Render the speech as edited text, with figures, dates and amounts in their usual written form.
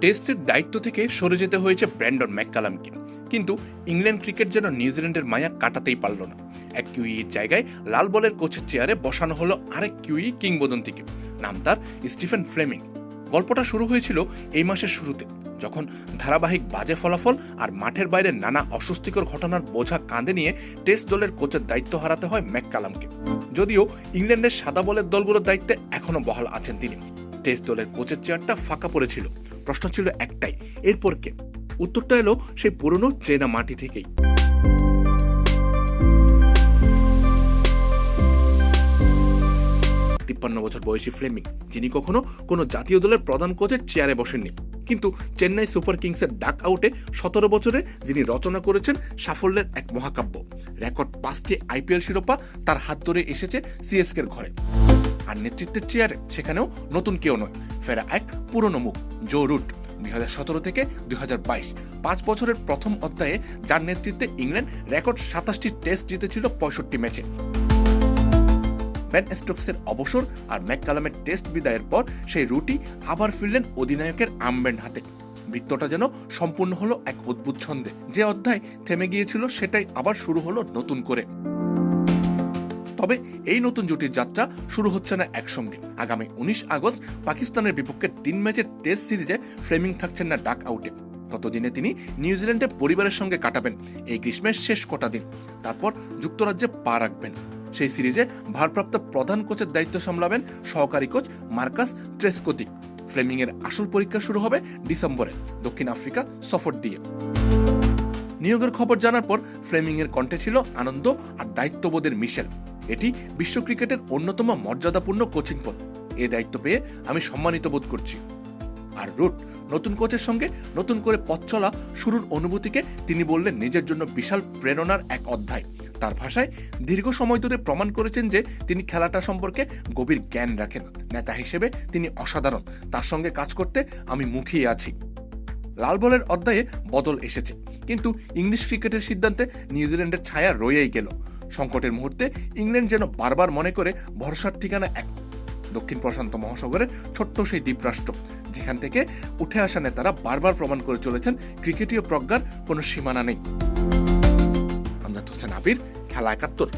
টেস্টের দায়িত্ব থেকে সরে যেতে হয়েছে ব্র্যান্ডন ম্যাককালামকে, কিন্তু ইংল্যান্ড ক্রিকেট যেন নিউজিল্যান্ডের মায়া কাটাতেই পারল না। এক কিউইর জায়গায় লাল বলের কোচের চেয়ারে বসানো হলো আরেক কিউই কিংবদন্তিকে, নাম তার স্টিফেন ফ্লেমিং। গল্পটা শুরু হয়েছিল এই মাসের শুরুতে, যখন ধারাবাহিক বাজে ফলাফল আর মাঠের বাইরে নানা অস্বস্তিকর ঘটনার বোঝা কাঁধে নিয়ে টেস্ট দলের কোচের দায়িত্ব হারাতে হয় ম্যাককালামকে। যদিও ইংল্যান্ডের সাদা বলের দলগুলোর দায়িত্বে এখনো বহাল আছেন তিনি। টেস্ট দলের কোচের চেয়ারটা ফাঁকা পড়েছিল। প্রশ্ন ছিল একটাই, এরপর কে? উত্তরটা এলো সেই পুরনো চেনা মাটি থেকেই। 53 বছর বয়সী ফ্লেমিং, যিনি কখনো কোনো জাতীয় দলের প্রধান কোচের চেয়ারে বসেননি, কিন্তু চেন্নাই সুপার কিংসের ডাক আউটে 17 বছরে যিনি রচনা করেছেন সাফল্যের এক মহাকাব্য। রেকর্ড 5টি আইপিএল শিরোপা তার হাত ধরে এসেছে সিএসকের ঘরে। আর নেতৃত্বের চেয়ারে সেখানেও নতুন কেউ নয়, ফেরা এক পুরনো মুখ, জো রুট। 2017 থেকে 2022 5 বছরের প্রথম অধ্যায়ে যার নেতৃত্বে ইংল্যান্ড রেকর্ড 27টি টেস্ট জিতেছিল 65 ম্যাচে। বেন স্টোকসের অবসর আর ম্যাককালামের টেস্ট বিদায়ের পর সেই রুটি আবার ফিরলেন অধিনায়কের আর্মব্যান্ড হাতে। বৃত্তটা যেন সম্পূর্ণ হলো এক অদ্ভুত ছন্দে। যে অধ্যায় থেমে গিয়েছিল সেটাই আবার শুরু হলো নতুন করে। তবে এই নতুন জুটির যাত্রা শুরু হচ্ছে না একসঙ্গে। আগামী 19 আগস্ট পাকিস্তানের বিপক্ষে 3 ম্যাচের টেস্ট সিরিজে ফ্লেমিং থাকছেন না ডাক আউটে। ততদিনে তিনি নিউজিল্যান্ডে পরিবারের সঙ্গে কাটাবেন এই গ্রীষ্মের শেষ কটা দিন, তারপর যুক্তরাজ্যে পা রাখবেন। সেই সিরিজে ভারপ্রাপ্ত প্রধান কোচের দায়িত্ব সামলাবেন সহকারী কোচ মার্কাস ট্রেসকোথিক। ফ্লেমিং এর আসল পরীক্ষা শুরু হবে ডিসেম্বরে দক্ষিণ আফ্রিকা সফর দিয়ে। নিয়োগের খবর জানার পর ফ্লেমিং এর কণ্ঠে ছিল আনন্দ আর দায়িত্ববোধের মিশেল। এটি বিশ্ব ক্রিকেটের অন্যতম মর্যাদাপূর্ণ কোচিং পদ। এই দায়িত্ব পেয়ে আমি সম্মানিত বোধ করছি। আর রুট, নতুন কোচের সঙ্গে নতুন করে পথ চলা শুরুর অনুভূতিকে তিনি বললেন নিজের জন্য বিশাল প্রেরণার এক অধ্যায়। তার ভাষায়, দীর্ঘ সময় ধরে প্রমাণ করেছেন যে তিনি খেলাটা সম্পর্কে গভীর জ্ঞান রাখেন। নেতা হিসেবে তিনি অসাধারণ। তার সঙ্গে কাজ করতে আমি মুখিয়ে আছি। লাল বলের অধ্যায়ে বদল এসেছে, কিন্তু ইংলিশ ক্রিকেটের সিদ্ধান্তে নিউজিল্যান্ডের ছায়া রয়েই গেল। সংকটের মুহূর্তে ইংল্যান্ড যেন বারবার মনে করে ভরসার ঠিকানা এক, দক্ষিণ প্রশান্ত মহাসাগরের ছোট্ট সেই দ্বীপরাষ্ট্র, যেখান থেকে উঠে আসা নেতারা বারবার প্রমাণ করে চলেছেন ক্রিকেটীয় প্রজ্ঞার কোনো সীমানা নেই। আমজাদ হোসেন আবির, খেলা 71।